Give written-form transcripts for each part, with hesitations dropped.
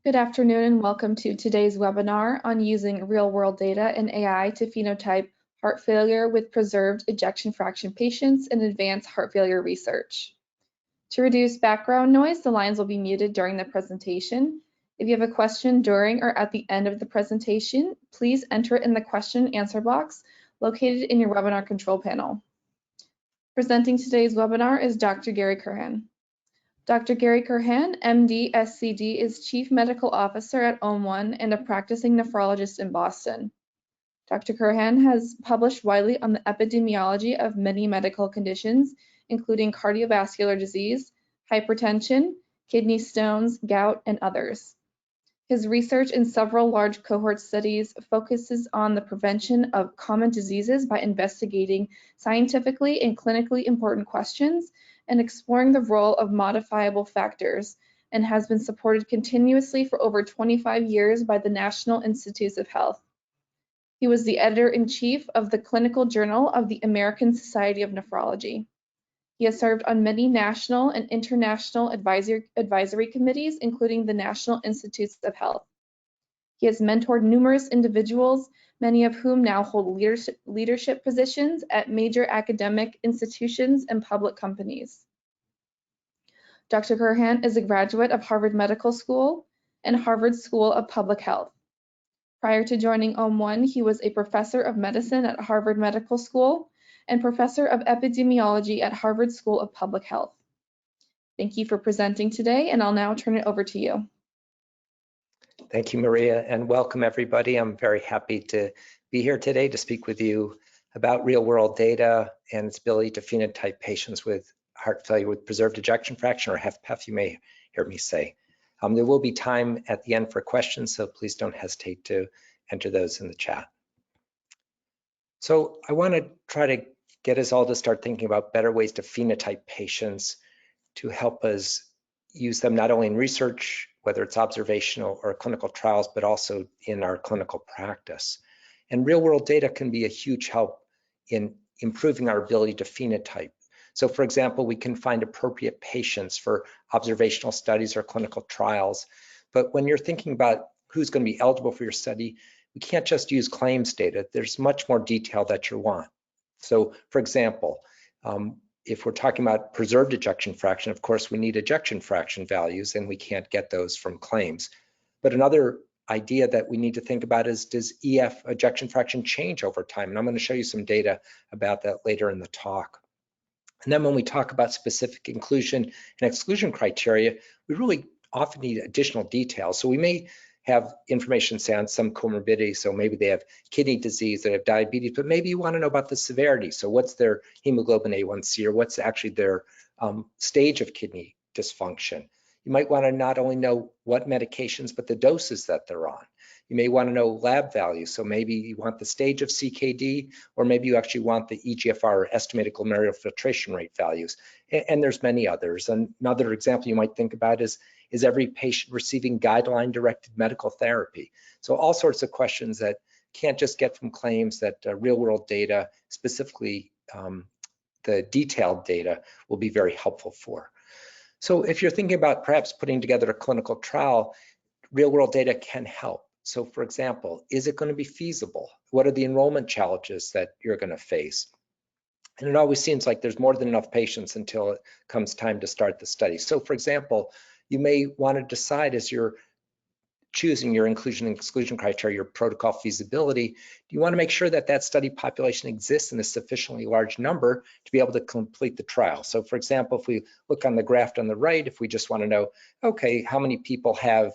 Good afternoon and welcome to today's webinar on using real-world data and AI to phenotype heart failure with preserved ejection fraction patients in advanced heart failure research. To reduce background noise, the lines will be muted during the presentation. If you have a question during or at the end of the presentation, please enter it in the question and answer box located in your webinar control panel. Presenting today's webinar is Dr. Gary Curhan. Dr. Gary Curhan, MD, SCD, is Chief Medical Officer at OM1 and a practicing nephrologist in Boston. Dr. Curhan has published widely on the epidemiology of many medical conditions, including cardiovascular disease, hypertension, kidney stones, gout, and others. His research in several large cohort studies focuses on the prevention of common diseases by investigating scientifically and clinically important questions and exploring the role of modifiable factors, and has been supported continuously for over 25 years by the National Institutes of Health. He was the editor-in-chief of the Clinical Journal of the American Society of Nephrology. He has served on many national and international advisory committees, including the National Institutes of Health. He has mentored numerous individuals, many of whom now hold leadership positions at major academic institutions and public companies. Dr. Curhan is a graduate of Harvard Medical School and Harvard School of Public Health. Prior to joining OM1, he was a professor of medicine at Harvard Medical School and professor of epidemiology at Harvard School of Public Health. Thank you for presenting today, and I'll now turn it over to you. Thank you, Maria, and welcome everybody. I'm very happy to be here today to speak with you about real-world data and its ability to phenotype patients with heart failure with preserved ejection fraction, or HFpEF, you may hear me say. There will be time at the end for questions, so please don't hesitate to enter those in the chat. So I want to try to get us all to start thinking about better ways to phenotype patients to help us use them not only in research, whether it's observational or clinical trials, but also in our clinical practice. And real-world data can be a huge help in improving our ability to phenotype. So for example, we can find appropriate patients for observational studies or clinical trials. But when you're thinking about who's going to be eligible for your study, we can't just use claims data. There's much more detail that you want. So for example, if we're talking about preserved ejection fraction, of course, we need ejection fraction values, and we can't get those from claims. But another idea that we need to think about is, does EF ejection fraction change over time? And I'm going to show you some data about that later in the talk. And then when we talk about specific inclusion and exclusion criteria, we really often need additional details. So we may have information, say, on some comorbidities. So maybe they have kidney disease, they have diabetes, but maybe you want to know about the severity. So what's their hemoglobin A1C, or what's actually their stage of kidney dysfunction? You might want to not only know what medications, but the doses that they're on. You may want to know lab values. So maybe you want the stage of CKD, or maybe you actually want the EGFR, or estimated glomerular filtration rate values. And there's many others. And another example you might think about is every patient receiving guideline-directed medical therapy? So all sorts of questions that can't just get from claims, that real-world data, specifically the detailed data, will be very helpful for. So if you're thinking about perhaps putting together a clinical trial, real-world data can help. So for example, is it going to be feasible? What are the enrollment challenges that you're going to face? And it always seems like there's more than enough patients until it comes time to start the study. So for example, you may want to decide, as you're choosing your inclusion and exclusion criteria, your protocol feasibility, you want to make sure that that study population exists in a sufficiently large number to be able to complete the trial. So for example, if we look on the graph on the right, if we just want to know, okay, how many people have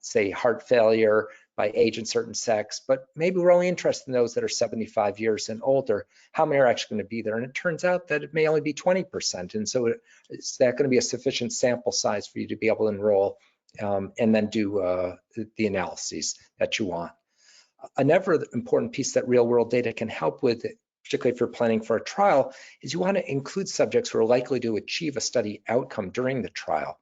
say heart failure by age and certain sex, but maybe we're only interested in those that are 75 years and older, how many are actually going to be there? And it turns out that it may only be 20%. And so is that going to be a sufficient sample size for you to be able to enroll and then do the analyses that you want? Another important piece that real world data can help with, particularly if you're planning for a trial, is you want to include subjects who are likely to achieve a study outcome during the trial.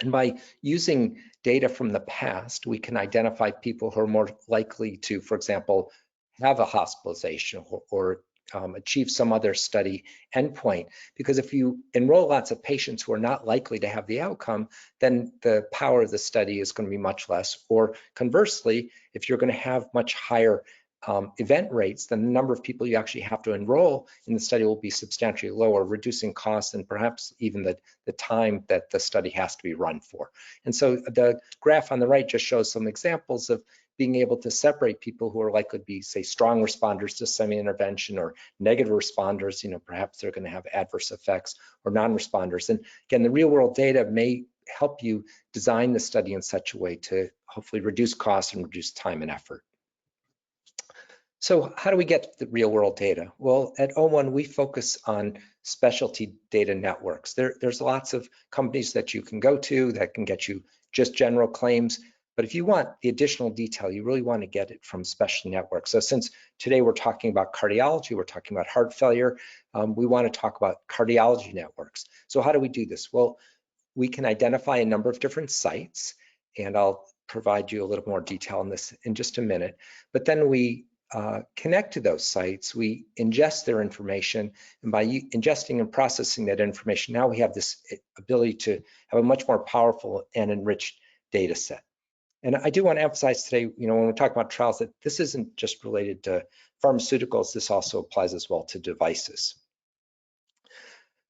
And by using data from the past, we can identify people who are more likely to, for example, have a hospitalization or achieve some other study endpoint. Because if you enroll lots of patients who are not likely to have the outcome, then the power of the study is going to be much less. Or conversely, if you're going to have much higher event rates, then the number of people you actually have to enroll in the study will be substantially lower, reducing costs and perhaps even the time that the study has to be run for. And so the graph on the right just shows some examples of being able to separate people who are likely to be, say, strong responders to semi-intervention or negative responders, perhaps they're going to have adverse effects, or non-responders. And again, the real-world data may help you design the study in such a way to hopefully reduce costs and reduce time and effort. So how do we get the real world data? Well, at OM1, we focus on specialty data networks. There's lots of companies that you can go to that can get you just general claims. But if you want the additional detail, you really want to get it from specialty networks. So since today we're talking about cardiology, we're talking about heart failure, we want to talk about cardiology networks. So how do we do this? Well, we can identify a number of different sites, and I'll provide you a little more detail on this in just a minute. But then we connect to those sites, we ingest their information, and by ingesting and processing that information, now we have this ability to have a much more powerful and enriched data set. And I do want to emphasize today, when we talk about trials, that this isn't just related to pharmaceuticals, this also applies as well to devices.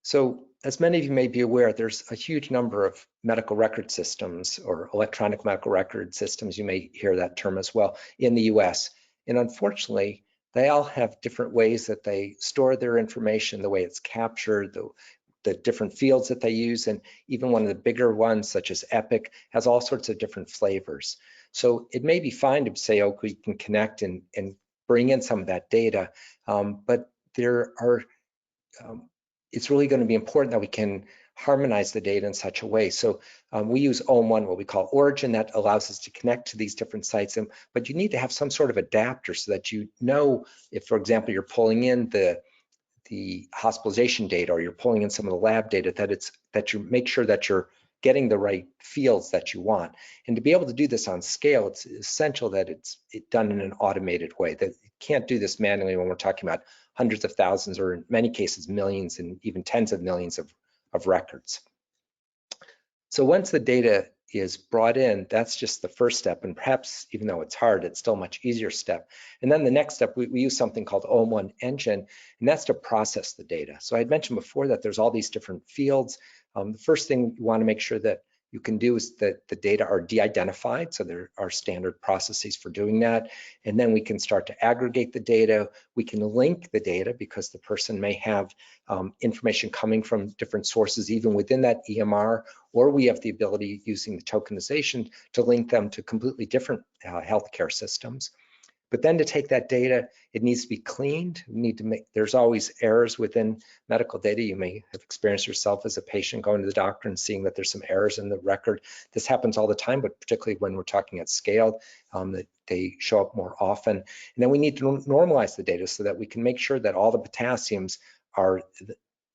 So as many of you may be aware, there's a huge number of medical record systems or electronic medical record systems, you may hear that term as well, in the US. And unfortunately, they all have different ways that they store their information, the way it's captured, the different fields that they use, and even one of the bigger ones, such as Epic, has all sorts of different flavors. So it may be fine to say, oh, we can connect and bring in some of that data, but there are, it's really going to be important that we can harmonize the data in such a way. So we use OM1, what we call Origin, that allows us to connect to these different sites. But you need to have some sort of adapter so that you know if, for example, you're pulling in the hospitalization data or you're pulling in some of the lab data, that you make sure that you're getting the right fields that you want. And to be able to do this on scale, it's essential that it's done in an automated way, that you can't do this manually when we're talking about hundreds of thousands, or in many cases, millions and even tens of millions of records. So once the data is brought in, that's just the first step. And perhaps even though it's hard, it's still a much easier step. And then the next step, we use something called OM1 Engine, and that's to process the data. So I had mentioned before that there's all these different fields. The first thing you want to make sure that you can do is that the data are de-identified. So there are standard processes for doing that. And then we can start to aggregate the data. We can link the data because the person may have information coming from different sources, even within that EMR, or we have the ability using the tokenization to link them to completely different healthcare systems. But then to take that data, it needs to be cleaned. We need to there's always errors within medical data. You may have experienced yourself as a patient going to the doctor and seeing that there's some errors in the record. This happens all the time, but particularly when we're talking at scale, that they show up more often. And then we need to normalize the data so that we can make sure that all the potassiums are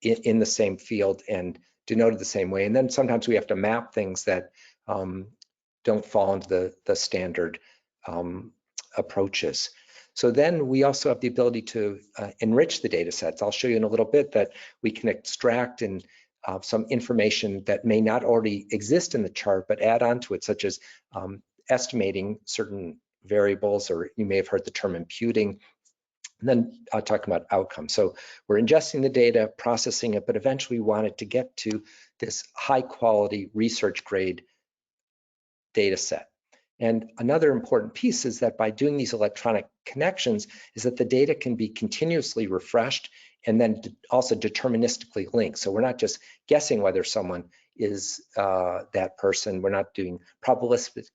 in the same field and denoted the same way. And then sometimes we have to map things that don't fall into the standard approaches. So then we also have the ability to enrich the data sets. I'll show you in a little bit that we can extract and some information that may not already exist in the chart, but add on to it, such as estimating certain variables, or you may have heard the term imputing. And then I'll talk about outcomes. So we're ingesting the data, processing it, but eventually we want it to get to this high quality research grade data set. And another important piece is that by doing these electronic connections is that the data can be continuously refreshed and then also deterministically linked. So we're not just guessing whether someone is that person. We're not doing probabilistic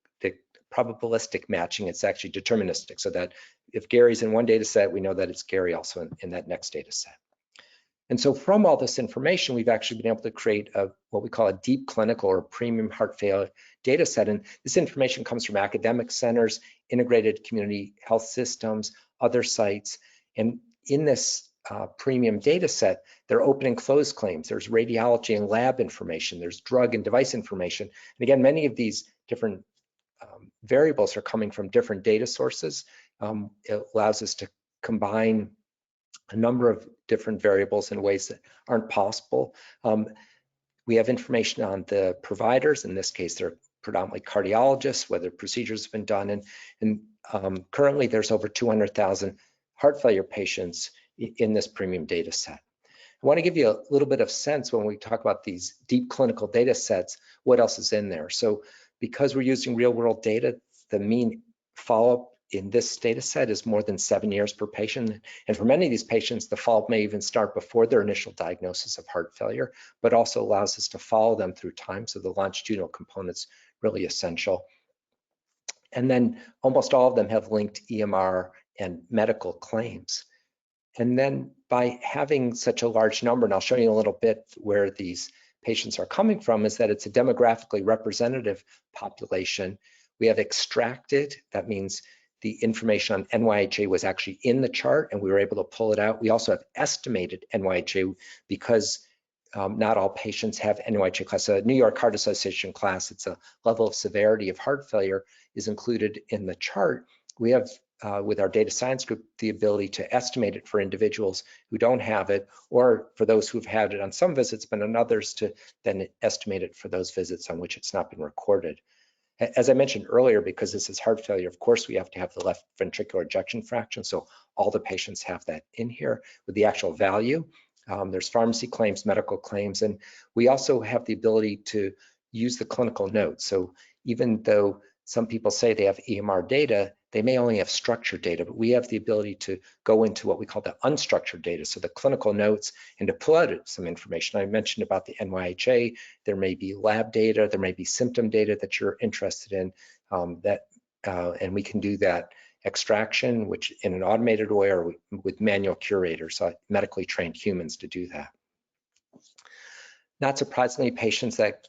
matching. It's actually deterministic, so that if Gary's in one data set, we know that it's Gary also in that next data set. And so from all this information, we've actually been able to create what we call a deep clinical or premium heart failure data set. And this information comes from academic centers, integrated community health systems, other sites. And in this premium data set, there are open and closed claims. There's radiology and lab information. There's drug and device information. And again, many of these different variables are coming from different data sources. It allows us to combine a number of different variables in ways that aren't possible. We have information on the providers. In this case, they're predominantly cardiologists, whether procedures have been done. And currently, there's over 200,000 heart failure patients in this premium data set. I want to give you a little bit of sense when we talk about these deep clinical data sets, what else is in there. So because we're using real world data, the mean follow-up in this data set is more than 7 years per patient. And for many of these patients, the follow-up may even start before their initial diagnosis of heart failure, but also allows us to follow them through time. So the longitudinal component's really essential. And then almost all of them have linked EMR and medical claims. And then by having such a large number, and I'll show you a little bit where these patients are coming from, is that it's a demographically representative population. We have extracted, that means the information on NYHA was actually in the chart and we were able to pull it out. We also have estimated NYHA because not all patients have NYHA class. A New York Heart Association class, it's a level of severity of heart failure, is included in the chart. We have, with our data science group, the ability to estimate it for individuals who don't have it, or for those who've had it on some visits, but on others to then estimate it for those visits on which it's not been recorded. As I mentioned earlier, because this is heart failure, of course, we have to have the left ventricular ejection fraction. So all the patients have that in here with the actual value. There's pharmacy claims, medical claims, and we also have the ability to use the clinical notes. So even though some people say they have EMR data, they may only have structured data, but we have the ability to go into what we call the unstructured data, so the clinical notes, and to pull out some information. I mentioned about the NYHA, there may be lab data, there may be symptom data that you're interested in, and we can do that extraction, which in an automated way or with manual curators, medically trained humans to do that. Not surprisingly, patients that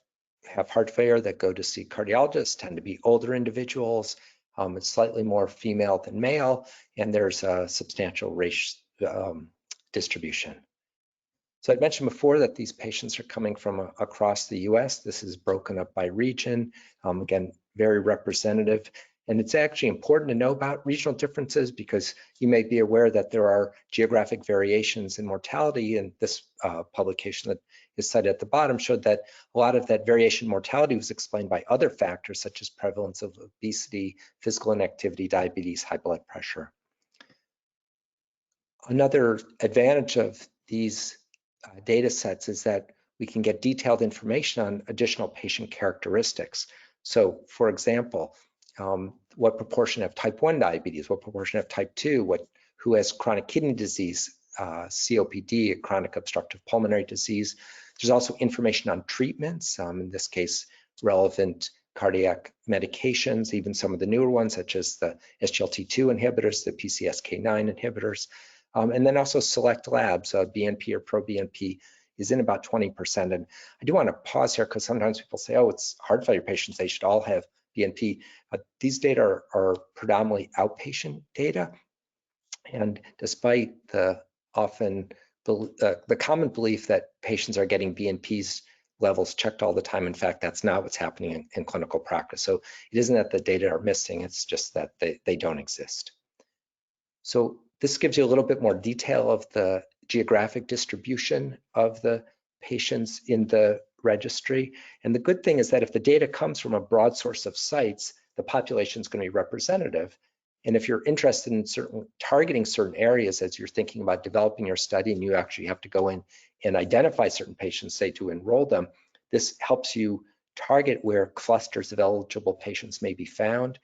have heart failure that go to see cardiologists tend to be older individuals. It's slightly more female than male, and there's a substantial race distribution. So I mentioned before that these patients are coming from across the US. This is broken up by region. Again, very representative. And it's actually important to know about regional differences because you may be aware that there are geographic variations in mortality. And this publication that is cited at the bottom showed that a lot of that variation in mortality was explained by other factors such as prevalence of obesity, physical inactivity, diabetes, high blood pressure. Another advantage of these data sets is that we can get detailed information on additional patient characteristics. So for example, what proportion have type 1 diabetes, what proportion have type 2, who has chronic kidney disease, COPD, chronic obstructive pulmonary disease. There's also information on treatments, in this case, relevant cardiac medications, even some of the newer ones, such as the SGLT2 inhibitors, the PCSK9 inhibitors, and then also select labs, BNP or proBNP is in about 20%. And I do want to pause here because sometimes people say, oh, it's heart failure patients, they should all have BNP. These data are predominantly outpatient data. And despite the common belief that patients are getting BNP's levels checked all the time, in fact, that's not what's happening in clinical practice. So it isn't that the data are missing, it's just that they don't exist. So this gives you a little bit more detail of the geographic distribution of the patients in the registry. And the good thing is that if the data comes from a broad source of sites, the population is going to be representative. And if you're interested in targeting certain areas as you're thinking about developing your study and you actually have to go in and identify certain patients, say to enroll them, this helps you target where clusters of eligible patients may be found.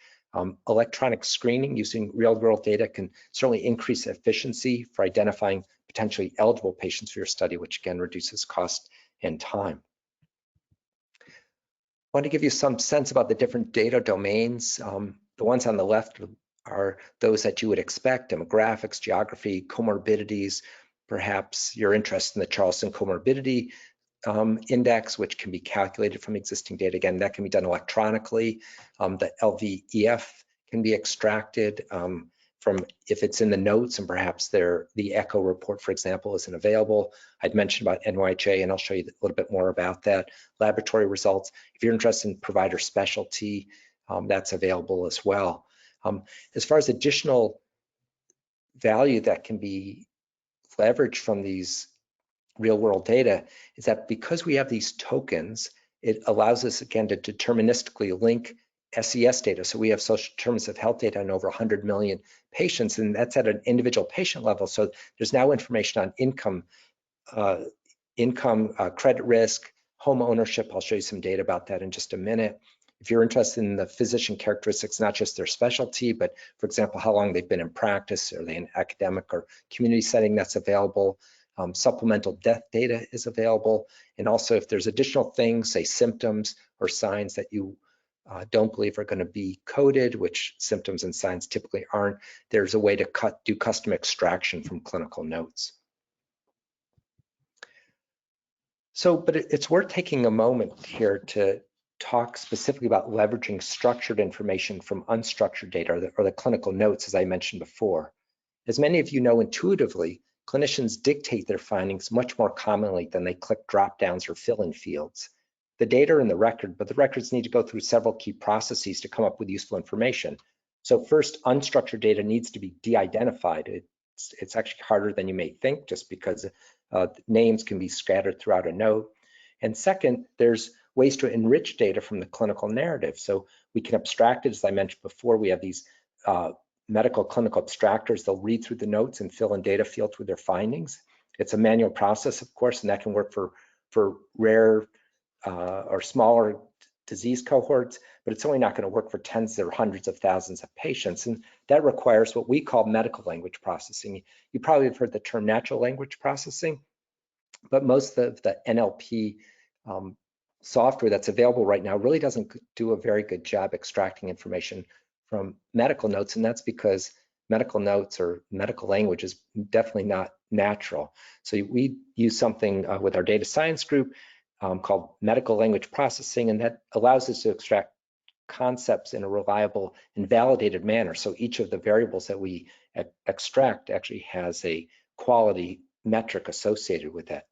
Electronic screening using real-world data can certainly increase efficiency for identifying potentially eligible patients for your study, which again reduces cost and time. I want to give you some sense about the different data domains. The ones on the left are those that you would expect: demographics, geography, comorbidities. Perhaps you're interested in the Charleston Comorbidity Index, which can be calculated from existing data. Again, that can be done electronically. The LVEF can be extracted from if it's in the notes, and perhaps the echo report, for example, isn't available. I'd mentioned about NYHA, and I'll show you a little bit more about that. Laboratory results. If you're interested in provider specialty, that's available as well. As far as additional value that can be leverage from these real world data is that because we have these tokens, it allows us again to deterministically link SES data. So we have social determinants of health data on over 100 million patients, and that's at an individual patient level. So there's now information on income, credit risk, home ownership. I'll show you some data about that in just a minute. If you're interested in the physician characteristics, not just their specialty, but for example, how long they've been in practice, are they in academic or community setting, that's available. Supplemental death data is available. And also if there's additional things, say symptoms or signs that you don't believe are going to be coded, which symptoms and signs typically aren't, there's a way to do custom extraction from clinical notes. So, but it's worth taking a moment here to talk specifically about leveraging structured information from unstructured data or the clinical notes, as I mentioned before. As many of you know intuitively, clinicians dictate their findings much more commonly than they click drop downs or fill in fields. The data are in the record, but the records need to go through several key processes to come up with useful information. So first, unstructured data needs to be de-identified. It's actually harder than you may think, just because names can be scattered throughout a note. And second, there's ways to enrich data from the clinical narrative. So we can abstract it, as I mentioned before. We have these medical clinical abstractors. They'll read through the notes and fill in data fields with their findings. It's a manual process, of course, and that can work for rare or smaller disease cohorts, but it's only not going to work for tens or hundreds of thousands of patients. And that requires what we call medical language processing. You probably have heard the term natural language processing, but most of the NLP software that's available right now really doesn't do a very good job extracting information from medical notes, and that's because medical notes or medical language is definitely not natural. So we use something with our data science group called medical language processing, and that allows us to extract concepts in a reliable and validated manner. So each of the variables that we extract actually has a quality metric associated with it.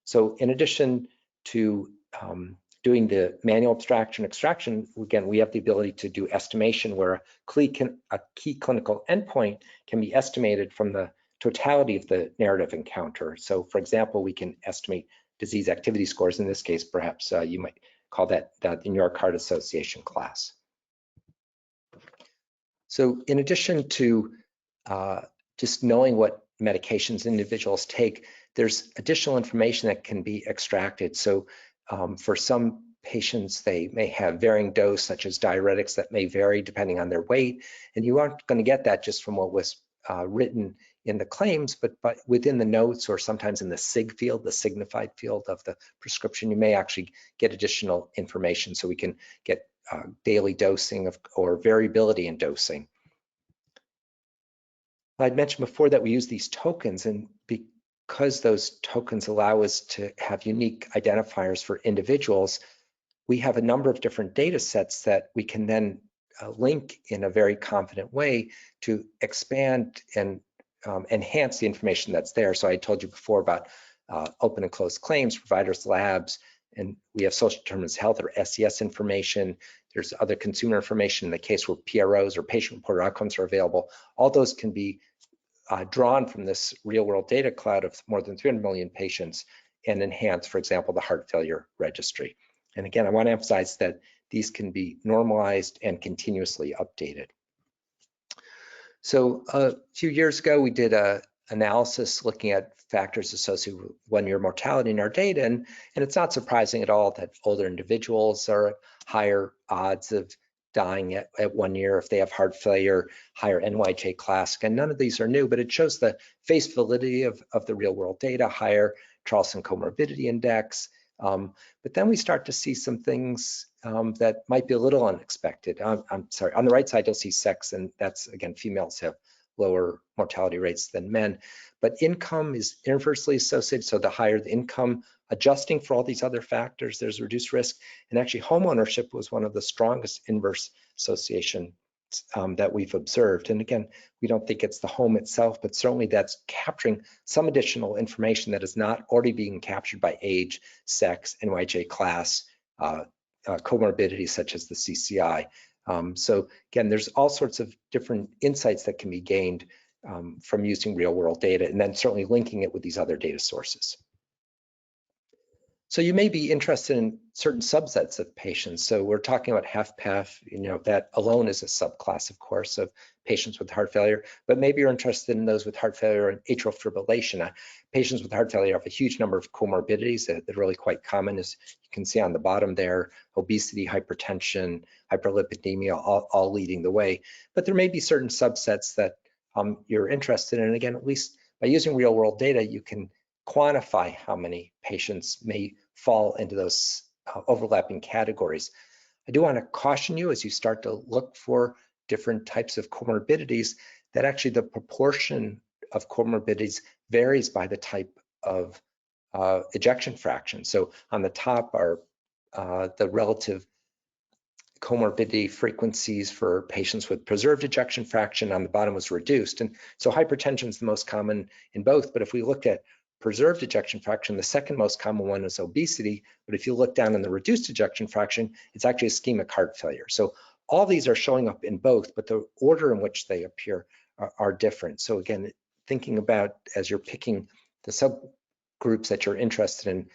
So in addition to doing the manual abstraction extraction, again, we have the ability to do estimation where a key clinical endpoint can be estimated from the totality of the narrative encounter. So for example, we can estimate disease activity scores. In this case, perhaps you might call that the New York Heart Association class. So in addition to just knowing what medications individuals take, there's additional information that can be extracted. So for some patients, they may have varying dose, such as diuretics that may vary depending on their weight, and you aren't going to get that just from what was written in the claims, but within the notes or sometimes in the SIG field, the signified field of the prescription, you may actually get additional information. So we can get daily dosing or variability in dosing. I'd mentioned before that we use these tokens, and because those tokens allow us to have unique identifiers for individuals, we have a number of different data sets that we can then link in a very confident way to expand and enhance the information that's there. So I told you before about open and closed claims, providers, labs, and we have social determinants of health or SES information. There's other consumer information in the case where PROs or patient-reported outcomes are available. All those can be drawn from this real-world data cloud of more than 300 million patients and enhance, for example, the heart failure registry. And again, I want to emphasize that these can be normalized and continuously updated. So a few years ago, we did an analysis looking at factors associated with one-year mortality in our data, and it's not surprising at all that older individuals are at higher odds of dying at 1 year if they have heart failure, higher NYHA classic, and none of these are new, but it shows the face validity of the real-world data, higher Charlson Comorbidity Index. But then we start to see some things that might be a little unexpected. I'm sorry, on the right side, you'll see sex, and that's, again, females have lower mortality rates than men. But income is inversely associated, so the higher the income, adjusting for all these other factors, there's reduced risk. And actually, home ownership was one of the strongest inverse associations that we've observed. And again, we don't think it's the home itself, but certainly that's capturing some additional information that is not already being captured by age, sex, NYHA class, comorbidities such as the CCI. So again, there's all sorts of different insights that can be gained from using real world data, and then certainly linking it with these other data sources. So you may be interested in certain subsets of patients. So we're talking about HFpEF, that alone is a subclass, of course, of patients with heart failure, but maybe you're interested in those with heart failure and atrial fibrillation. Patients with heart failure have a huge number of comorbidities that are really quite common, as you can see on the bottom there: obesity, hypertension, hyperlipidemia, all leading the way. But there may be certain subsets that you're interested in. And again, at least by using real world data, you can quantify how many patients may fall into those overlapping categories. I do want to caution you as you start to look for different types of comorbidities that actually the proportion of comorbidities varies by the type of ejection fraction. So on the top are the relative comorbidity frequencies for patients with preserved ejection fraction. On the bottom was reduced. And so hypertension is the most common in both. But if we looked at preserved ejection fraction, the second most common one is obesity. But if you look down in the reduced ejection fraction, it's actually ischemic heart failure. So all these are showing up in both, but the order in which they appear are different. So again, thinking about as you're picking the subgroups that you're interested in,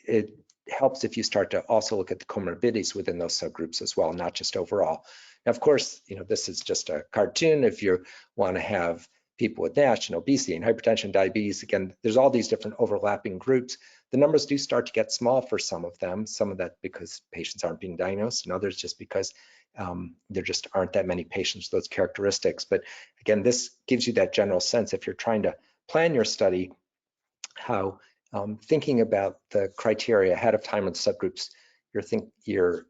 it helps if you start to also look at the comorbidities within those subgroups as well, not just overall. Now, of course, this is just a cartoon. If you want to have people with NASH and obesity and hypertension, diabetes, again, there's all these different overlapping groups. The numbers do start to get small for some of them, some of that because patients aren't being diagnosed, and others just because there just aren't that many patients with those characteristics. But again, this gives you that general sense if you're trying to plan your study, how thinking about the criteria ahead of time of the subgroups you're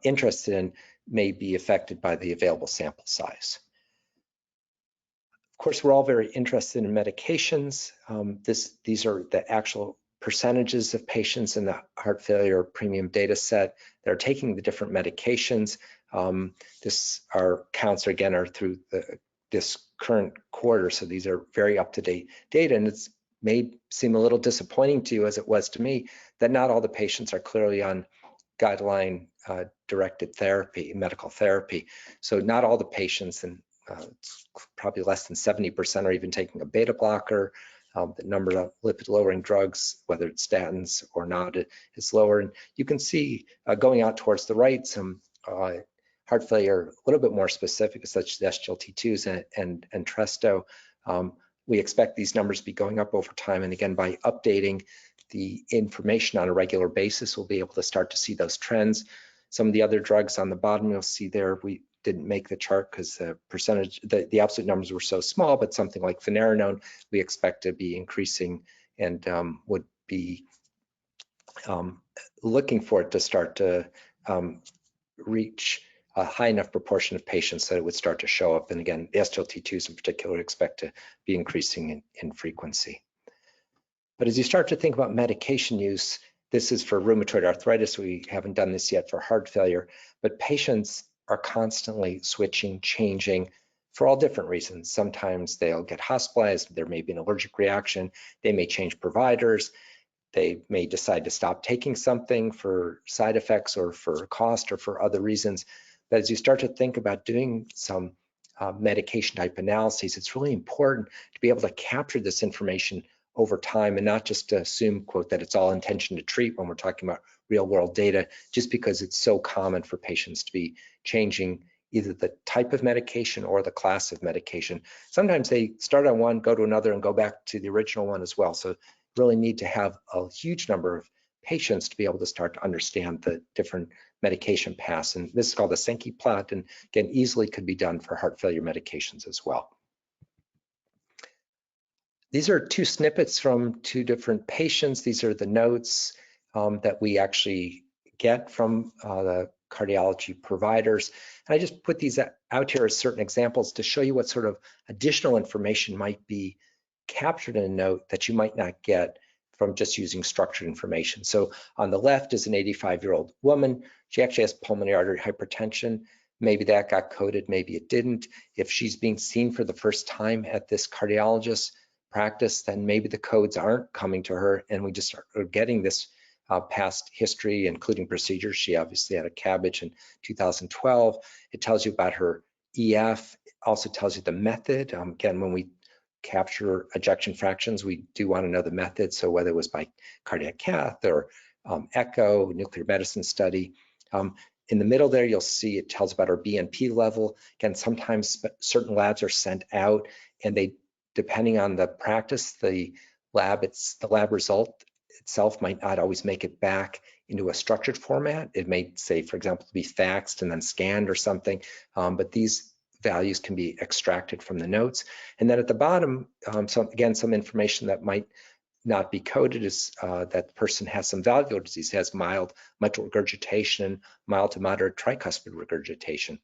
interested in may be affected by the available sample size. Of course, we're all very interested in medications. These are the actual percentages of patients in the heart failure PremiOM data set that are taking the different medications. Our counts again are through this current quarter, so these are very up-to-date data, and it's may seem a little disappointing to you, as it was to me, that not all the patients are clearly on guideline directed therapy, medical therapy. So not all the patients, and probably less than 70% are even taking a beta blocker. The number of lipid lowering drugs, whether it's statins or not, is lower. And you can see going out towards the right, some heart failure a little bit more specific, such as SGLT2s and Entresto. We expect these numbers to be going up over time. And again, by updating the information on a regular basis, we'll be able to start to see those trends. Some of the other drugs on the bottom, you'll see there, we didn't make the chart because the percentage, the absolute numbers were so small, but something like finerenone, we expect to be increasing and would be looking for it to start to reach a high enough proportion of patients that it would start to show up. And again, the SGLT2s in particular expect to be increasing in frequency. But as you start to think about medication use, this is for rheumatoid arthritis. We haven't done this yet for heart failure, but patients are constantly switching, changing for all different reasons. Sometimes they'll get hospitalized, there may be an allergic reaction, they may change providers, they may decide to stop taking something for side effects or for cost or for other reasons. But as you start to think about doing some medication type analyses, it's really important to be able to capture this information over time and not just to assume, quote, that it's all intention to treat when we're talking about real world data, just because it's so common for patients to be changing either the type of medication or the class of medication. Sometimes they start on one, go to another, and go back to the original one as well. So really need to have a huge number of patients to be able to start to understand the different medication paths. And this is called the Sankey plot, and again, easily could be done for heart failure medications as well. These are two snippets from two different patients. These are the notes that we actually get from the cardiology providers. And I just put these out here as certain examples to show you what sort of additional information might be captured in a note that you might not get from just using structured information. So on the left is an 85-year-old woman. She actually has pulmonary artery hypertension. Maybe that got coded, maybe it didn't. If she's being seen for the first time at this cardiologist practice, then maybe the codes aren't coming to her, and we just are getting this past history, including procedures. She obviously had a CABG in 2012. It tells you about her EF, also tells you the method. Again, when we capture ejection fractions, we do want to know the method. So whether it was by cardiac cath or echo, nuclear medicine study. In the middle there, you'll see it tells about our BNP level. Again, sometimes certain labs are sent out, and they, depending on the practice, the lab result itself might not always make it back into a structured format. It may say, for example, be faxed and then scanned or something, but these values can be extracted from the notes. And then at the bottom, some information that might not be coded is that the person has some valvular disease, has mild mitral regurgitation, mild to moderate tricuspid regurgitation.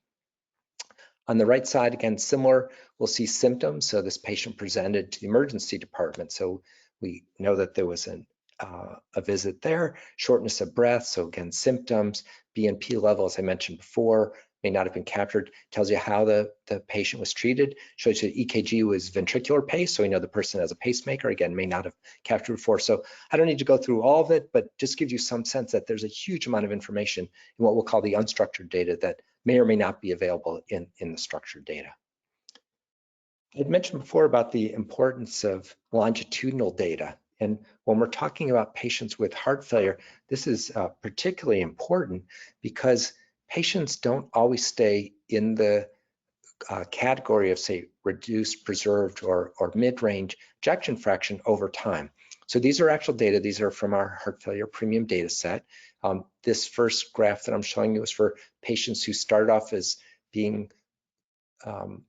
On the right side, again, similar, we'll see symptoms. So this patient presented to the emergency department. So we know that there was a visit there, shortness of breath. So again, symptoms, BNP level, as I mentioned before, may not have been captured. Tells you how the patient was treated. Shows you EKG was ventricular pace, so we know the person has a pacemaker. Again, may not have captured before. So I don't need to go through all of it, but just gives you some sense that there's a huge amount of information in what we'll call the unstructured data that may or may not be available in the structured data. I'd mentioned before about the importance of longitudinal data. And when we're talking about patients with heart failure, this is particularly important because patients don't always stay in the category of, say, reduced, preserved, or mid-range ejection fraction over time. So these are actual data. These are from our heart failure PremiOM dataset. This first graph that I'm showing you is for patients who started off as being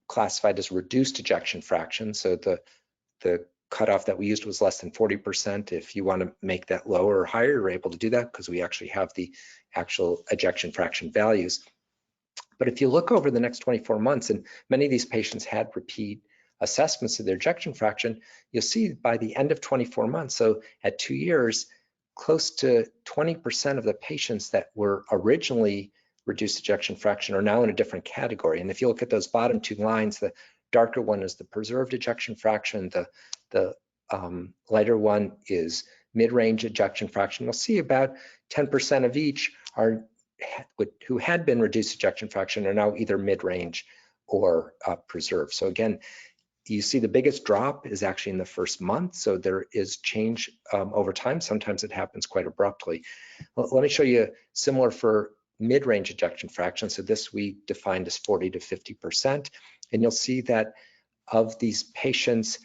classified as reduced ejection fraction. So the cutoff that we used was less than 40%. If you want to make that lower or higher, you're able to do that because we actually have the actual ejection fraction values. But if you look over the next 24 months, and many of these patients had repeat assessments of their ejection fraction, you'll see by the end of 24 months, so at 2 years, close to 20% of the patients that were originally reduced ejection fraction are now in a different category. And if you look at those bottom two lines, the darker one is the preserved ejection fraction, the lighter one is mid-range ejection fraction. You'll see about 10% of each are who had been reduced ejection fraction are now either mid-range or preserved. So again, you see the biggest drop is actually in the first month. So there is change over time. Sometimes it happens quite abruptly. Well, let me show you similar for mid-range ejection fraction. So this we defined as 40 to 50%. And you'll see that of these patients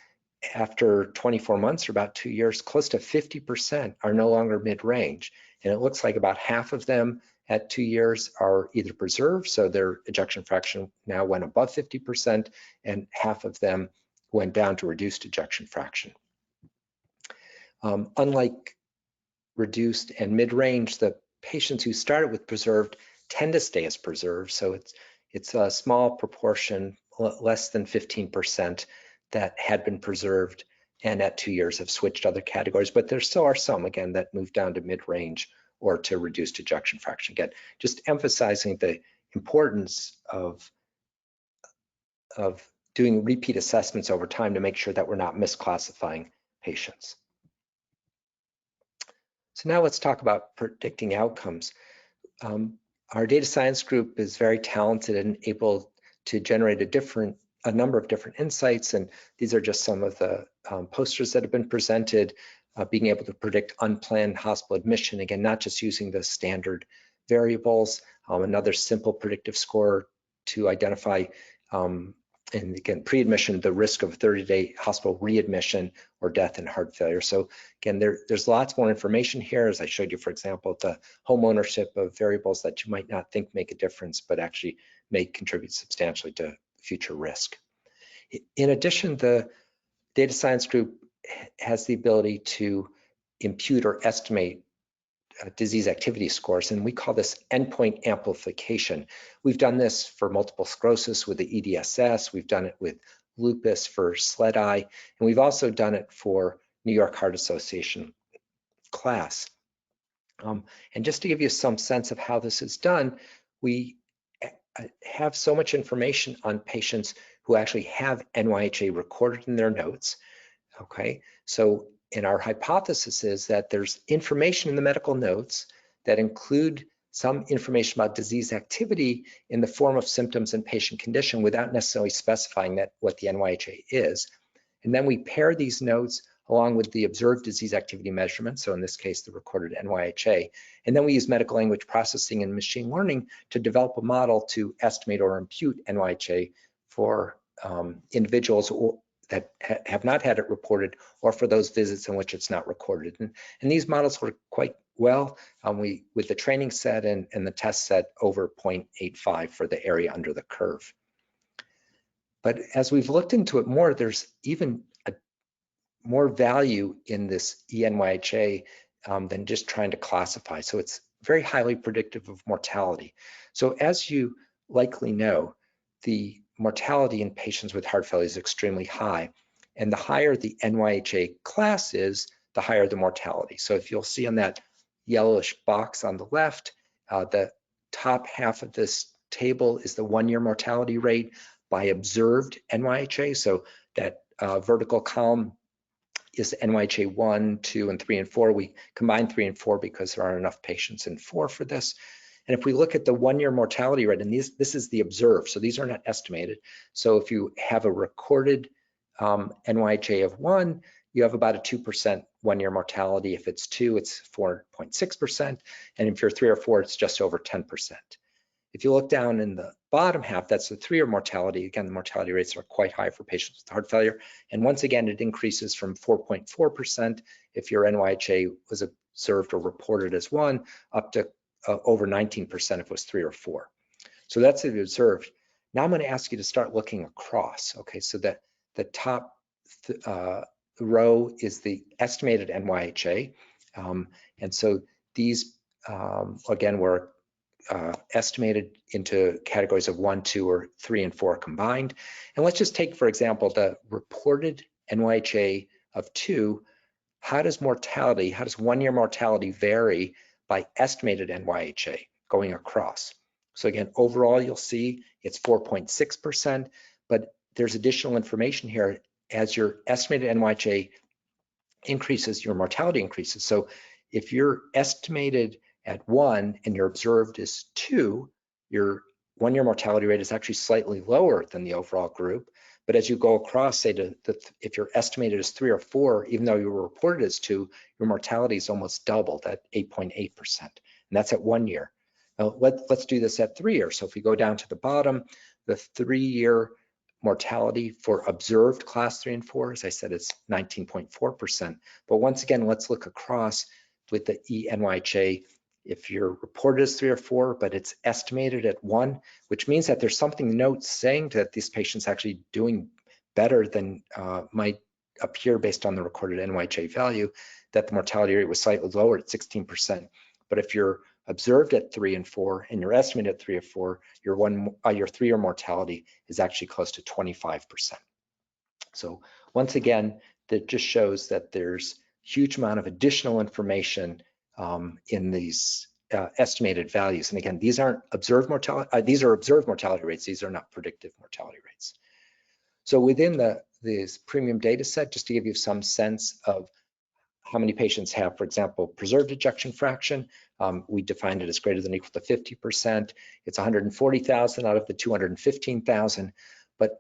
after 24 months or about 2 years, close to 50% are no longer mid-range. And it looks like about half of them at 2 years are either preserved, so their ejection fraction now went above 50%, and half of them went down to reduced ejection fraction. Unlike reduced and mid-range, the patients who started with preserved tend to stay as preserved, so it's a small proportion, less than 15%, that had been preserved and at 2 years have switched other categories, but there still are some, again, that moved down to mid-range or to reduced ejection fraction. Again, just emphasizing the importance of doing repeat assessments over time to make sure that we're not misclassifying patients. So now let's talk about predicting outcomes. Our data science group is very talented and able to generate a number of different insights, and these are just some of the posters that have been presented. Being able to predict unplanned hospital admission, again, not just using the standard variables. Another simple predictive score to identify, and again, pre-admission, the risk of 30-day hospital readmission or death in heart failure. So again, there's lots more information here, as I showed you, for example, the home ownership of variables that you might not think make a difference, but actually may contribute substantially to future risk. In addition, the data science group has the ability to impute or estimate disease activity scores, and we call this endpoint amplification. We've done this for multiple sclerosis with the EDSS, we've done it with lupus for SLEDI, and we've also done it for New York Heart Association class. And just to give you some sense of how this is done, we have so much information on patients who actually have NYHA recorded in their notes. Okay, so in our hypothesis is that there's information in the medical notes that include some information about disease activity in the form of symptoms and patient condition without necessarily specifying that what the NYHA is. And then we pair these notes along with the observed disease activity measurement, so in this case, the recorded NYHA. And then we use medical language processing and machine learning to develop a model to estimate or impute NYHA for individuals that have not had it reported, or for those visits in which it's not recorded. And these models work quite well with the training set and the test set over 0.85 for the area under the curve. But as we've looked into it more, there's even more value in this eNYHA than just trying to classify. So it's very highly predictive of mortality. So as you likely know, the mortality in patients with heart failure is extremely high. And the higher the NYHA class is, the higher the mortality. So if you'll see on that yellowish box on the left, the top half of this table is the 1-year mortality rate by observed NYHA. So that vertical column is NYHA 1, 2, and 3, and 4. We combine 3 and 4 because there aren't enough patients in 4 for this. And if we look at the 1-year mortality rate, and this is the observed, so these are not estimated. So if you have a recorded NYHA of 1, you have about a 2% 1-year mortality. If it's 2, it's 4.6%. And if you're 3 or 4, it's just over 10%. If you look down in the bottom half, that's the 3-year mortality. Again, the mortality rates are quite high for patients with heart failure. And once again, it increases from 4.4% if your NYHA was observed or reported as 1, up to over 19% if it was 3 or 4. So that's the observed. Now I'm going to ask you to start looking across. Okay, so that the top row is the estimated NYHA. And so these, again, were estimated into categories of 1, 2, or 3, and 4 combined. And let's just take, for example, the reported NYHA of 2. How does 1-year mortality vary by estimated NYHA going across? So again, overall, you'll see it's 4.6%, but there's additional information here. As your estimated NYHA increases, your mortality increases. So if you're estimated at 1 and your observed is 2, your 1-year mortality rate is actually slightly lower than the overall group. But as you go across, say, if you're estimated as 3 or 4, even though you were reported as 2, your mortality is almost doubled at 8.8%. And that's at 1 year. Now, let's do this at 3 years. So if we go down to the bottom, the 3-year mortality for observed class 3 and 4, as I said, it's 19.4%. But once again, let's look across with the eNYHA. If you're reported as 3 or 4, but it's estimated at 1, which means that there's something in the notes saying that this patient's actually doing better than might appear based on the recorded NYHA value, that the mortality rate was slightly lower at 16%. But if you're observed at 3 and 4 and you're estimated at 3 or 4, your 3-year mortality is actually close to 25%. So once again, that just shows that there's huge amount of additional information in these estimated values. And again, these aren't observed mortality, these are observed mortality rates. These are not predictive mortality rates. So within this PremiOM data set, just to give you some sense of how many patients have, for example, preserved ejection fraction, we defined it as greater than or equal to 50%. It's 140,000 out of the 215,000. But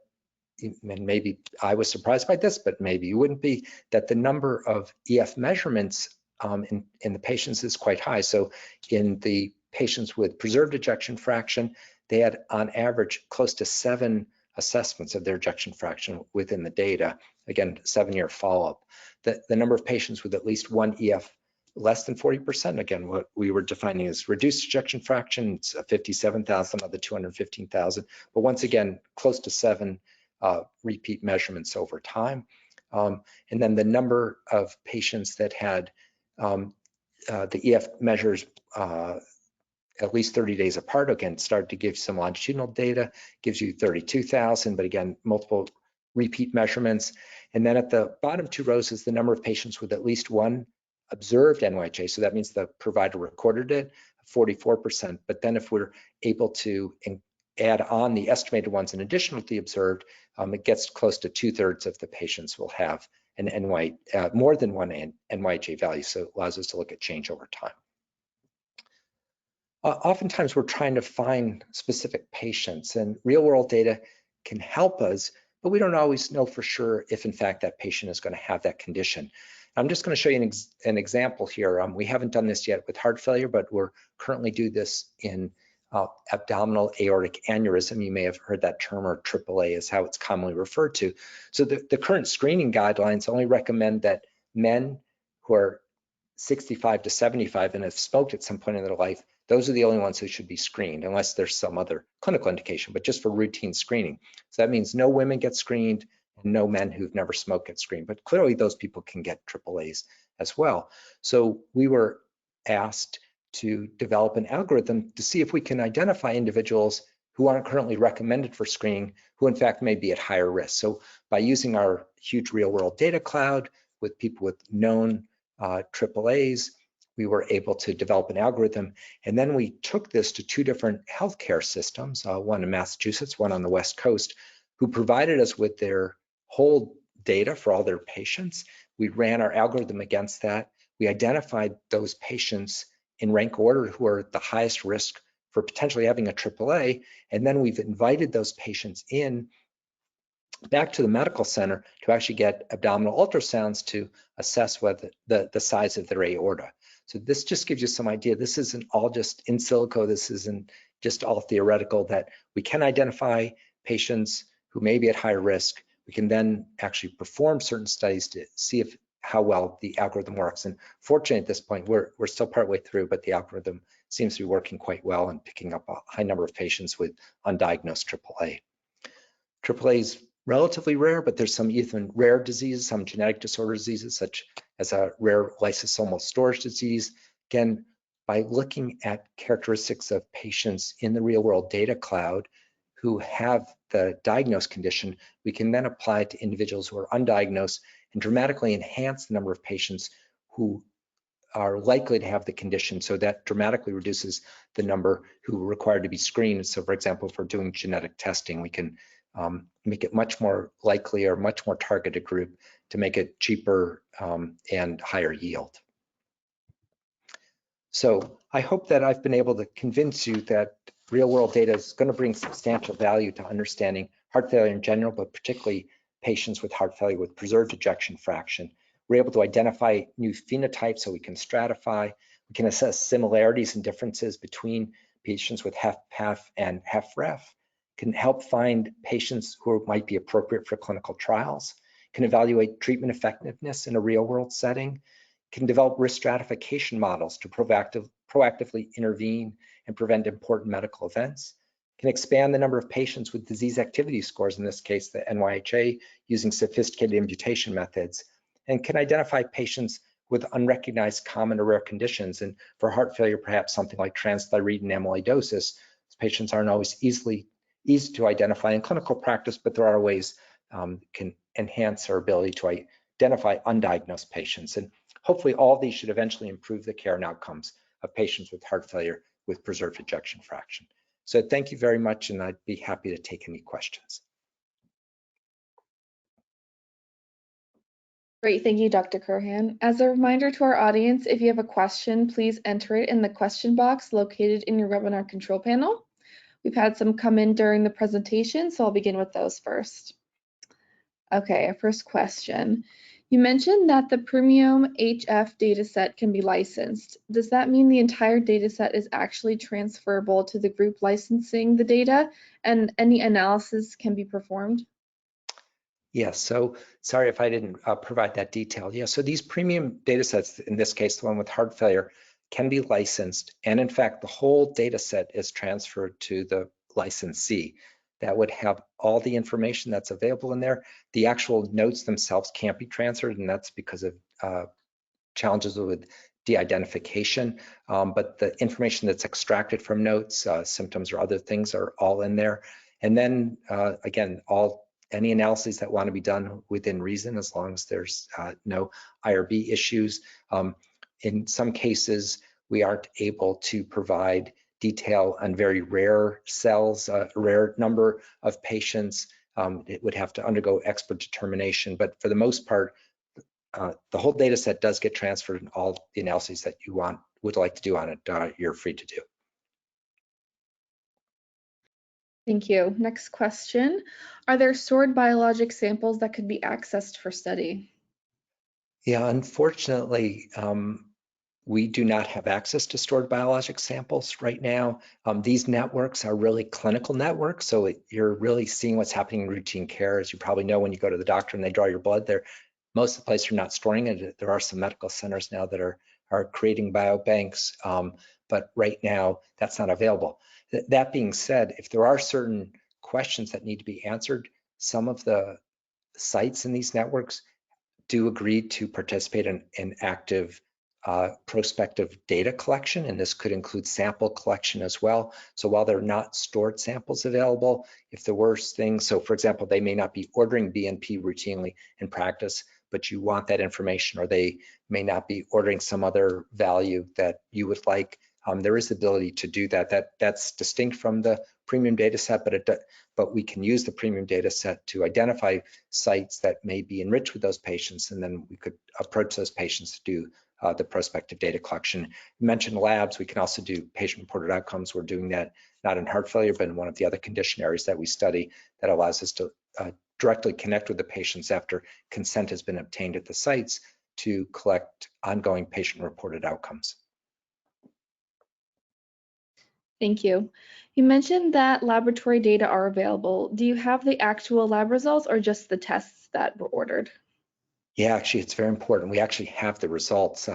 and maybe I was surprised by this, but maybe you wouldn't be, that the number of EF measurements in the patients is quite high. So in the patients with preserved ejection fraction, they had on average close to 7 assessments of their ejection fraction within the data. Again, 7-year follow-up. The number of patients with at least 1 EF less than 40%, again, what we were defining as reduced ejection fraction, it's 57,000 of the 215,000, but once again, close to 7 repeat measurements over time. And then the number of patients that had the EF measures at least 30 days apart, again, started to give some longitudinal data, gives you 32,000, but again, multiple repeat measurements. And then at the bottom 2 rows is the number of patients with at least 1 observed NYHA. So that means the provider recorded it, 44%. But then if we're able to add on the estimated ones in addition to the observed, it gets close to 2/3 of the patients will have an more than 1 NYHA value. So it allows us to look at change over time. Oftentimes we're trying to find specific patients, and real world data can help us, but we don't always know for sure if in fact that patient is going to have that condition. I'm just going to show you an example here. We haven't done this yet with heart failure, but we're currently do this in abdominal aortic aneurysm. You may have heard that term, or AAA is how it's commonly referred to. So the current screening guidelines only recommend that men who are 65 to 75 and have smoked at some point in their life, those are the only ones who should be screened, unless there's some other clinical indication, but just for routine screening. So that means no women get screened and no men who've never smoked get screened, but clearly those people can get AAAs as well. So we were asked to develop an algorithm to see if we can identify individuals who aren't currently recommended for screening, who in fact may be at higher risk. So by using our huge real world data cloud with people with known AAAs, we were able to develop an algorithm. And then we took this to two different healthcare systems, one in Massachusetts, one on the West Coast, who provided us with their whole data for all their patients. We ran our algorithm against that. We identified those patients in rank order who are at the highest risk for potentially having a AAA. And then we've invited those patients in back to the medical center to actually get abdominal ultrasounds to assess whether the size of their aorta. So this just gives you some idea. This isn't all just in silico. This isn't just all theoretical, that we can identify patients who may be at high risk. We can then actually perform certain studies to see how well the algorithm works. And fortunately at this point, we're still partway through, but the algorithm seems to be working quite well and picking up a high number of patients with undiagnosed AAA. AAA is relatively rare, but there's some even rare diseases, some genetic disorder diseases, such as a rare lysosomal storage disease. Again, by looking at characteristics of patients in the real world data cloud who have the diagnosed condition, we can then apply it to individuals who are undiagnosed and dramatically enhance the number of patients who are likely to have the condition. So that dramatically reduces the number who are required to be screened. So for example, if we're doing genetic testing, we can make it much more likely or much more targeted group to make it cheaper and higher yield. So I hope that I've been able to convince you that real world data is going to bring substantial value to understanding heart failure in general, but particularly patients with heart failure with preserved ejection fraction. We're able to identify new phenotypes so we can stratify. We can assess similarities and differences between patients with HFpEF and HFrEF. Can help find patients who might be appropriate for clinical trials, can evaluate treatment effectiveness in a real world setting, can develop risk stratification models to proactively intervene and prevent important medical events, can expand the number of patients with disease activity scores, in this case, the NYHA, using sophisticated imputation methods, and can identify patients with unrecognized common or rare conditions. And for heart failure, perhaps something like transthyretin amyloidosis. Patients aren't always easy to identify in clinical practice, but there are ways can enhance our ability to identify undiagnosed patients. And hopefully all of these should eventually improve the care and outcomes of patients with heart failure with preserved ejection fraction. So thank you very much, and I'd be happy to take any questions. Great, thank you, Dr. Curhan. As a reminder to our audience, if you have a question, please enter it in the question box located in your webinar control panel. We've had some come in during the presentation, so I'll begin with those first. Okay, our first question. You mentioned that the PremiOM HF dataset can be licensed. Does that mean the entire dataset is actually transferable to the group licensing the data, and any analysis can be performed? Yes, so sorry if I didn't provide that detail. Yeah, so these premium datasets, in this case, the one with heart failure, can be licensed. And in fact, the whole dataset is transferred to the licensee. That would have all the information that's available in there. The actual notes themselves can't be transferred, and that's because of challenges with de-identification. But the information that's extracted from notes, symptoms or other things are all in there. And then again, any analyses that want to be done within reason, as long as there's no IRB issues. In some cases, we aren't able to provide detail on very rare cells, a rare number of patients. It would have to undergo expert determination, but for the most part, the whole data set does get transferred, and all the analyses that you would like to do on it, you're free to do. Thank you. Next question. Are there stored biologic samples that could be accessed for study? Yeah, unfortunately, we do not have access to stored biologic samples right now. These networks are really clinical networks, so you're really seeing what's happening in routine care. As you probably know, when you go to the doctor and they draw your blood, most of the places are not storing it. There are some medical centers now that are creating biobanks, but right now that's not available. That being said, if there are certain questions that need to be answered, some of the sites in these networks do agree to participate in active prospective data collection, and this could include sample collection as well. So while there are not stored samples available, if there were things, so for example, they may not be ordering BNP routinely in practice, but you want that information, or they may not be ordering some other value that you would like, there is the ability to do that. That's distinct from the premium data set, but we can use the premium data set to identify sites that may be enriched with those patients, and then we could approach those patients to do the prospective data collection. You mentioned labs. We can also do patient-reported outcomes. We're doing that not in heart failure, but in one of the other condition areas that we study that allows us to directly connect with the patients after consent has been obtained at the sites to collect ongoing patient-reported outcomes. Thank you. You mentioned that laboratory data are available. Do you have the actual lab results or just the tests that were ordered? Yeah, actually, it's very important. We actually have the results.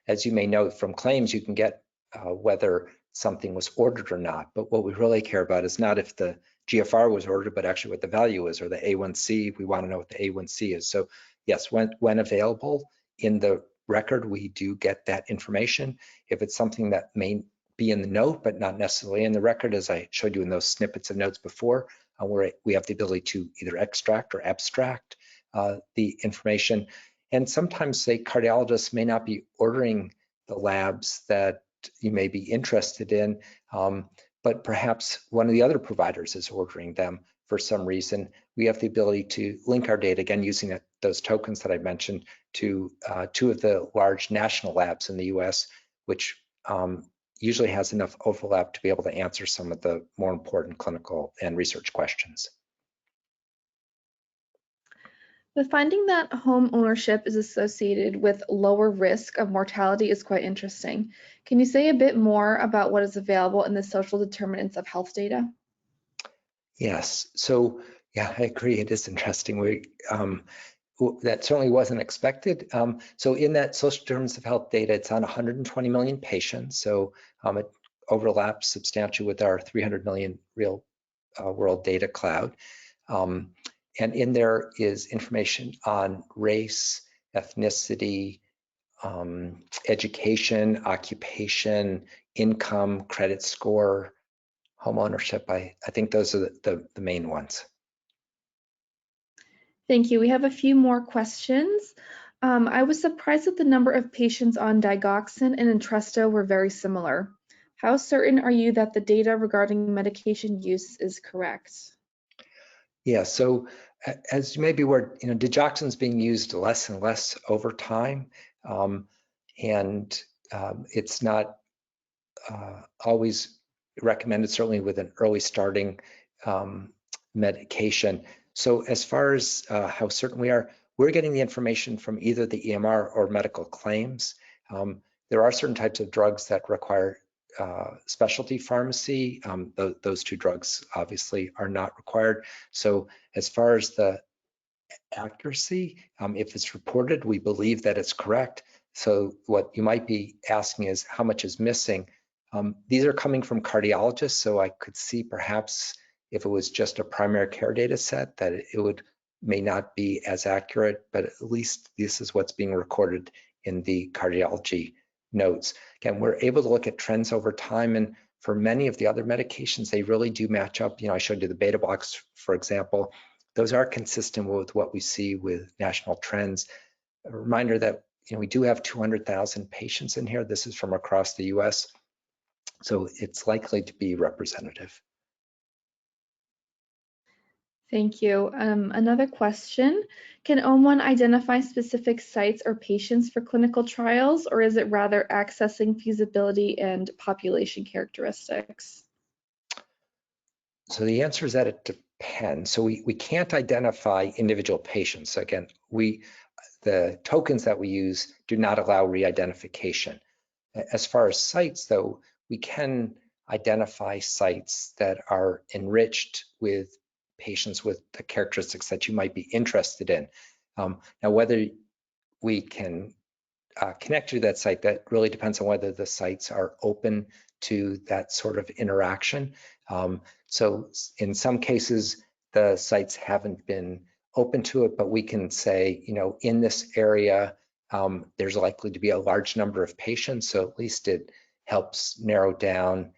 As you may know from claims, you can get whether something was ordered or not. But what we really care about is not if the GFR was ordered, but actually what the value is, or the A1C. We want to know what the A1C is. So yes, when available in the record, we do get that information. If it's something that may be in the note, but not necessarily in the record, as I showed you in those snippets of notes before, we have the ability to either extract or abstract the information. And sometimes, say, cardiologists may not be ordering the labs that you may be interested in, but perhaps one of the other providers is ordering them for some reason. We have the ability to link our data, again, using those tokens that I mentioned, to two of the large national labs in the US, which usually has enough overlap to be able to answer some of the more important clinical and research questions. The finding that home ownership is associated with lower risk of mortality is quite interesting. Can you say a bit more about what is available in the social determinants of health data? Yes, so yeah, I agree. It is interesting. That certainly wasn't expected. So in that social determinants of health data, it's on 120 million patients. So it overlaps substantially with our 300 million real world data cloud. And in there is information on race, ethnicity, education, occupation, income, credit score, home ownership. I think those are the main ones. Thank you. We have a few more questions. I was surprised that the number of patients on digoxin and Entresto were very similar. How certain are you that the data regarding medication use is correct? Yeah, so as you may be aware, digoxin is being used less and less over time, and it's not always recommended, certainly with an early starting medication. So as far as how certain we are, we're getting the information from either the EMR or medical claims. There are certain types of drugs that require specialty pharmacy. Those two drugs obviously are not required. So as far as the accuracy, if it's reported, we believe that it's correct. So what you might be asking is how much is missing? These are coming from cardiologists, so I could see perhaps if it was just a primary care data set that it may not be as accurate, but at least this is what's being recorded in the cardiology notes. Again, we're able to look at trends over time, and for many of the other medications, they really do match up. I showed you the beta blocks, for example. Those are consistent with what we see with national trends. A reminder that we do have 200,000 patients in here. This is from across the US, so it's likely to be representative. Thank you. Another question, can OM1 identify specific sites or patients for clinical trials, or is it rather accessing feasibility and population characteristics? So the answer is that it depends. So we can't identify individual patients. Again, the tokens that we use do not allow re-identification. As far as sites, though, we can identify sites that are enriched with patients with the characteristics that you might be interested in. Now, whether we can connect to that site, that really depends on whether the sites are open to that sort of interaction. So in some cases, the sites haven't been open to it, but we can say, in this area, there's likely to be a large number of patients, so at least it helps narrow down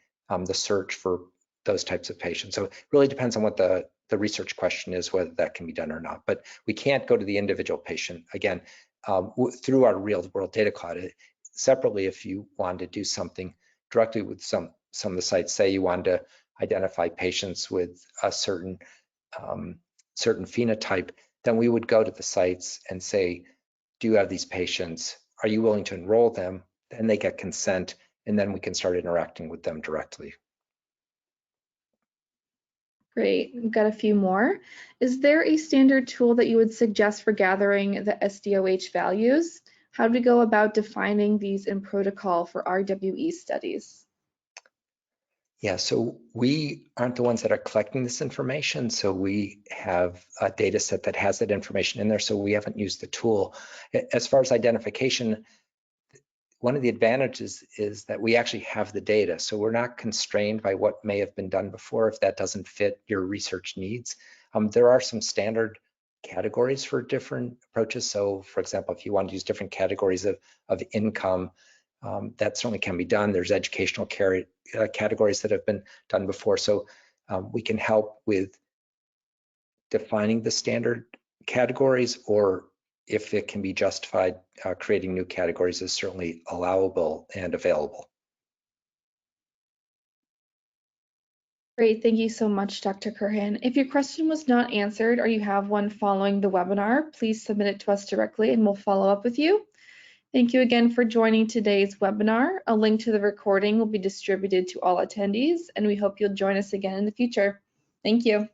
the search for those types of patients. So it really depends on what the research question is, whether that can be done or not. But we can't go to the individual patient. Again, through our real world data cloud. Separately, if you wanted to do something directly with some of the sites, say you wanted to identify patients with a certain phenotype, then we would go to the sites and say, do you have these patients? Are you willing to enroll them? Then they get consent, and then we can start interacting with them directly. Great, we've got a few more. Is there a standard tool that you would suggest for gathering the SDOH values? How do we go about defining these in protocol for RWE studies? Yeah, so we aren't the ones that are collecting this information. So we have a data set that has that information in there. So we haven't used the tool. As far as identification, one of the advantages is that we actually have the data. So we're not constrained by what may have been done before if that doesn't fit your research needs. There are some standard categories for different approaches. So for example, if you want to use different categories of income, that certainly can be done. There's educational categories that have been done before. So we can help with defining the standard categories, or if it can be justified, creating new categories is certainly allowable and available. Great, thank you so much, Dr. Curhan. If your question was not answered or you have one following the webinar, please submit it to us directly and we'll follow up with you. Thank you again for joining today's webinar. A link to the recording will be distributed to all attendees, and we hope you'll join us again in the future. Thank you.